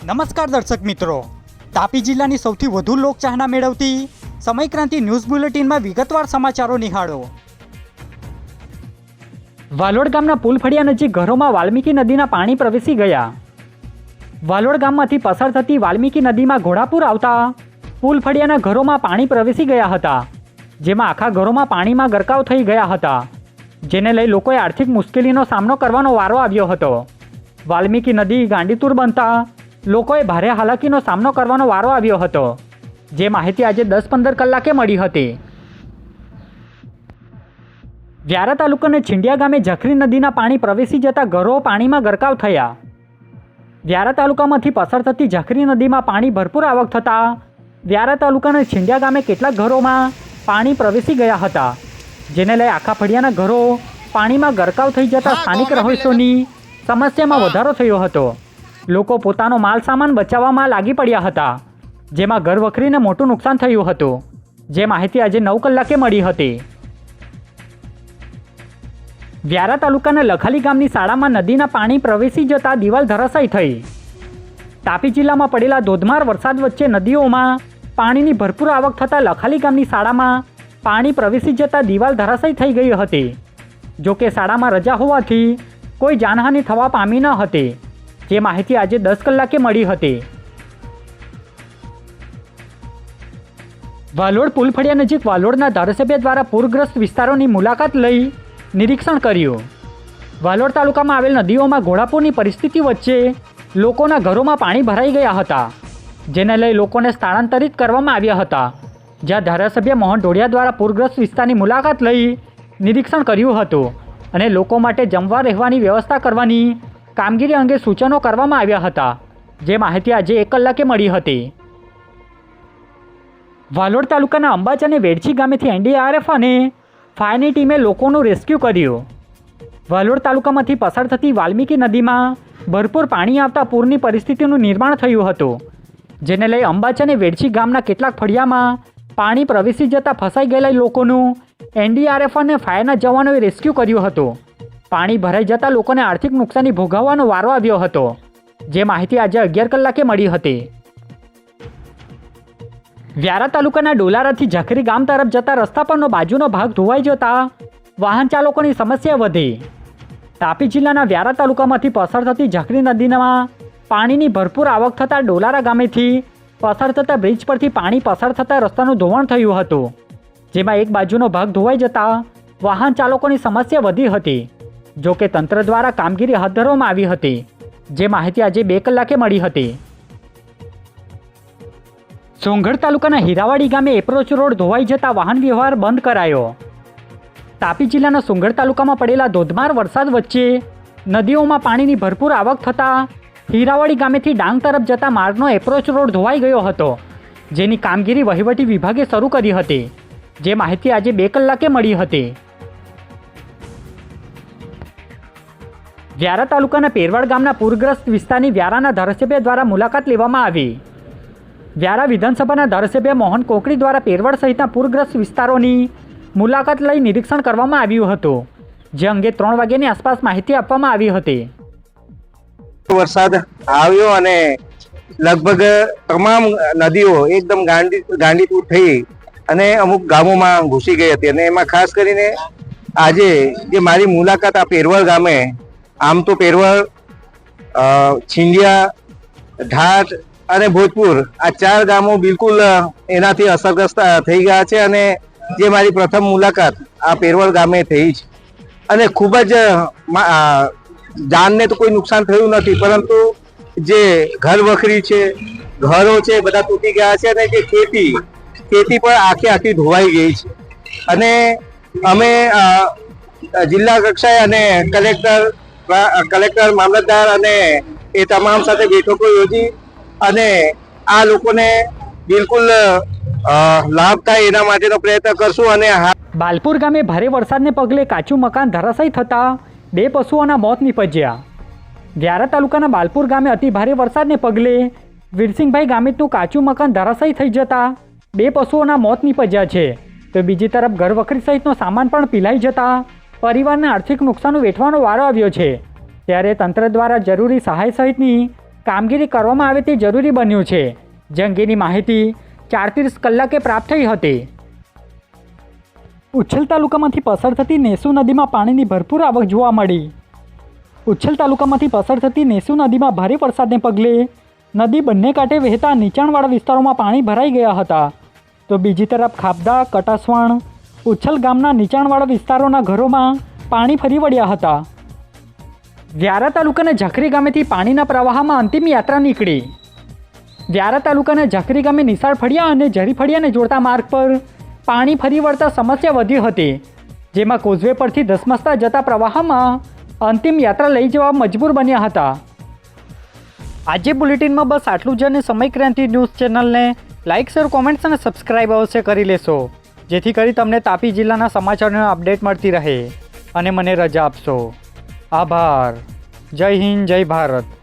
નમસ્કાર દર્શક મિત્રો, તાપી જિલ્લાની સૌથી વધુ લોકચાહના મેળવતી સમયક્રાંતિ ન્યૂઝ બુલેટિનમાં વિગતવાર સમાચારો નિહાળો। વાલોડ ગામના પુલ ફળિયા નજીક ઘરોમાં વાલ્મીકી નદીના પાણી પ્રવેશી ગયા। વાલોડ ગામમાંથી પસાર થતી વાલ્મીકી નદીમાં ઘોડાપુર આવતા પુલ ફળિયાના ઘરોમાં પાણી પ્રવેશી ગયા હતા, જેમાં આખા ઘરોમાં પાણીમાં ગરકાવ થઈ ગયા હતા, જેને લઈ લોકોએ આર્થિક મુશ્કેલીનો સામનો કરવાનો વારો આવ્યો હતો। વાલ્મીકી નદી ગાંડીતુર બનતા લોકોએ ભારે હાલાકીનો સામનો કરવાનો વારો આવ્યો હતો, જે માહિતી આજે 10-15 કલાકે મળી હતી। વ્યારા તાલુકાના છીંડિયા ગામે ઝખરી નદીના પાણી પ્રવેશી જતા ઘરો પાણીમાં ગરકાવ થયા। વ્યારા તાલુકામાંથી પસાર થતી ઝખરી નદીમાં પાણી ભરપૂર આવક થતાં વ્યારા તાલુકાના છીંડિયા ગામે કેટલાક ઘરોમાં પાણી પ્રવેશી ગયા હતા, જેને લઈ આખા ફળિયાના ઘરો પાણીમાં ગરકાવ થઈ જતા સ્થાનિક રહીશોની સમસ્યામાં વધારો થયો હતો। લોકો પોતાનો માલ સામાન બચાવવામાં લાગી પડ્યા હતા, જેમાં ઘર વખરીને મોટું નુકસાન થયું હતું, જે માહિતી આજે 9 કલાકે મળી હતી। વ્યારા તાલુકાના લખાલી ગામની શાળામાં નદીના પાણી પ્રવેશી જતા દિવાલ ધરાશાયી થઈ। તાપી જિલ્લામાં પડેલા ધોધમાર વરસાદ વચ્ચે નદીઓમાં પાણીની ભરપૂર આવક થતાં લખાલી ગામની શાળામાં પાણી પ્રવેશી જતા દિવાલ ધરાશાયી થઈ ગઈ હતી। જોકે શાળામાં રજા હોવાથી કોઈ જાનહાનિ થવા પામી ન હતી, જે માહિતી આજે 10 કલાકે મળી હતી। વાલોડ પુલ ફળિયા નજીક વાલોડના ધારાસભ્ય દ્વારા પૂરગ્રસ્ત વિસ્તારોની મુલાકાત લઈ નિરીક્ષણ કર્યું। વાલોડ તાલુકામાં આવેલ નદીઓમાં ઘોડાપુરની પરિસ્થિતિ વચ્ચે લોકોના ઘરોમાં પાણી ભરાઈ ગયા હતા, જેને લઈ લોકોને સ્થળાંતરિત કરવામાં આવ્યા હતા, જ્યાં ધારાસભ્ય મોહન ઢોડિયા દ્વારા પૂરગ્રસ્ત વિસ્તારની મુલાકાત લઈ નિરીક્ષણ કર્યું હતું અને લોકો માટે જમવા રહેવાની વ્યવસ્થા કરવાની કામગીરી અંગે સૂચનો કરવામાં આવ્યા હતા, જે માહિતી આજે 1 કલાકે મળી હતી। વાલોડ તાલુકાના અંબાચ અને વેડછી ગામેથી એનડીઆરએફ અને ફાયરની ટીમે લોકોનું રેસ્ક્યુ કર્યું। વાલોડ તાલુકામાંથી પસાર થતી વાલ્મીકી નદીમાં ભરપૂર પાણી આવતા પૂરની પરિસ્થિતિનું નિર્માણ થયું હતું, જેને લઈ અંબાચ અને વેડછી ગામના કેટલાક ફળિયામાં પાણી પ્રવેશી જતાં ફસાઈ ગયેલા લોકોનું એનડીઆરએફ અને ફાયરના જવાનોએ રેસ્ક્યુ કર્યું હતું। પાણી ભરાઈ જતાં લોકોને આર્થિક નુકસાની ભોગવવાનો વારો આવ્યો હતો, જે માહિતી આજે 11 કલાકે મળી હતી। વ્યારા તાલુકાના ડોલારાથી ઝખરી ગામ તરફ જતા રસ્તા પરનો બાજુનો ભાગ ધોવાઈ જતા વાહન ચાલકોની સમસ્યા વધી। તાપી જિલ્લાના વ્યારા તાલુકામાંથી પસાર થતી ઝખરી નદીમાં પાણીની ભરપૂર આવક થતાં ડોલારા ગામેથી પસાર થતા બ્રિજ પરથી પાણી પસાર થતાં રસ્તાનું ધોવાણ થયું હતું, જેમાં એક બાજુનો ભાગ ધોવાઈ જતા વાહન ચાલકોની સમસ્યા વધી હતી। જોકે તંત્ર દ્વારા કામગીરી હાથ ધરવામાં આવી હતી, જે માહિતી આજે 2 કલાકે મળી હતી। સોંગઢ તાલુકાના હીરાવાડી ગામે એપ્રોચ રોડ ધોવાઈ જતા વાહન વ્યવહાર બંધ કરાયો। તાપી જિલ્લાના સોંગઢ તાલુકામાં પડેલા ધોધમાર વરસાદ વચ્ચે નદીઓમાં પાણીની ભરપૂર આવક થતાં હીરાવાડી ગામેથી ડાંગ તરફ જતા માર્ગનો એપ્રોચ રોડ ધોવાઈ ગયો હતો, જેની કામગીરી વહીવટી વિભાગે શરૂ કરી હતી, જે માહિતી આજે 2 કલાકે મળી હતી। વ્યારા તાલુકાના પેરવાડ ગામના પૂરગ્રસ્ત વિસ્તારની વ્યારાના ધારાસભ્ય દ્વારા મુલાકાત લેવામાં આવી। વ્યારા વિધાનસભાના ધારાસભ્ય મોહન કોકડી દ્વારા પેરવાડ સહિતના પૂરગ્રસ્ત વિસ્તારોની મુલાકાત લઈ નિરીક્ષણ કરવામાં આવ્યું હતું, જે અંગે 3 વાગ્યાની આસપાસ માહિતી આપવામાં આવી હતી। વરસાદ આવ્યો અને લગભગ તમામ નદીઓ એકદમ ગાંડીતુર થઈ અને અમુક ગામોમાં ઘૂસી ગઈ હતી, અને એમાં ખાસ કરીને આજે જે મારી મુલાકાત આ પેરવળ ગામે, આમ તો પેરવળ, છીંડિયા, ઢાટ અને ભોજપુર, આ 4 ગામો બિલકુલ એનાથી અસરગ્રસ્ત થઈ ગયા છે, અને જે મારી પ્રથમ મુલાકાત આ પેરવળ ગામે થઈ છે, અને ખૂબ જ જાનને તો કોઈ નુકસાન થયું નથી, પરંતુ જે ઘર વખરી છે, ઘરો છે, બધા તૂટી ગયા છે, અને જે ખેતી પણ આખી ધોવાઈ ગઈ છે। અને અમે જિલ્લા કક્ષાએ અને કલેક્ટર, મામલતદાર અને એ તમામ સાથે બેઠકો યોજી અને આ લોકોને બિલકુલ લાભ થાય એના માટેનો પ્રયત્ન કરશું। અને બાલપુર ગામે ભારે વરસાદને પગલે કાચું મકાન ધરાશાયી થતાં 2 પશુઓના મોત નીપજ્યા। વ્યારા તાલુકાના બાલપુર ગામે અતિ ભારે વરસાદને પગલે વીરસિંહભાઈ ગામિતનું કાચું મકાન ધરાશાયી થઈ જતાં 2 પશુઓના મોત નીપજ્યા છે, તો બીજી તરફ ઘર વખરી સહિતનો સામાન પણ પીલાઈ જતા પરિવારને આર્થિક નુકસાન વેઠવાનો વારો આવ્યો છે। ત્યારે તંત્ર દ્વારા જરૂરી સહાય સહિતની કામગીરી કરવામાં આવે તે જરૂરી બન્યું છે, જે અંગેની માહિતી 34 કલાકે પ્રાપ્ત થઈ હતી. ઉચ્છલ તાલુકામાંથી પસાર થતી નેસુ નદીમાં પાણીની ભરપૂર આવક જોવા મળી. ઉચ્છલ તાલુકામાંથી પસાર થતી નેસુ નદીમાં ભારે વરસાદને પગલે નદી બંને કાંઠે વહેતા નીચાણવાળા વિસ્તારોમાં પાણી ભરાઈ ગયા હતા. તો બીજી તરફ ખાબદા, કટાસવણ, ઉચ્છલ ગામના નીચાણવાળા વિસ્તારોના ઘરોમાં પાણી ફરી વળ્યા હતા. વ્યારા તાલુકાના ઝખરી ગામેથી પાણીના પ્રવાહમાં અંતિમ યાત્રા નીકળી. વ્યારા તાલુકાના ઝખરી ગામે નિશાળ ફળિયા અને ઝરી ફળિયાને જોડતા માર્ગ પર પાણી ફરી વળતા સમસ્યા વધી હતી, જેમાં કોઝવે પરથી ધસમસતા જતા પ્રવાહમાં અંતિમ યાત્રા લઈ જવા મજબૂર બન્યા હતા. આજે બુલેટિનમાં બસ આટલું જ. અને સમય ક્રાંતિ ન્યૂઝ ચેનલને લાઇક, શેર, કોમેન્ટ્સ અને સબસ્ક્રાઇબ અવશ્ય કરી લેશો, જેથી કરી તમને તાપી જિલ્લાના સમાચારોની અપડેટ મળતી રહે. અને મને રજા આપશો. આભાર. જય હિન્દ, જય ભારત.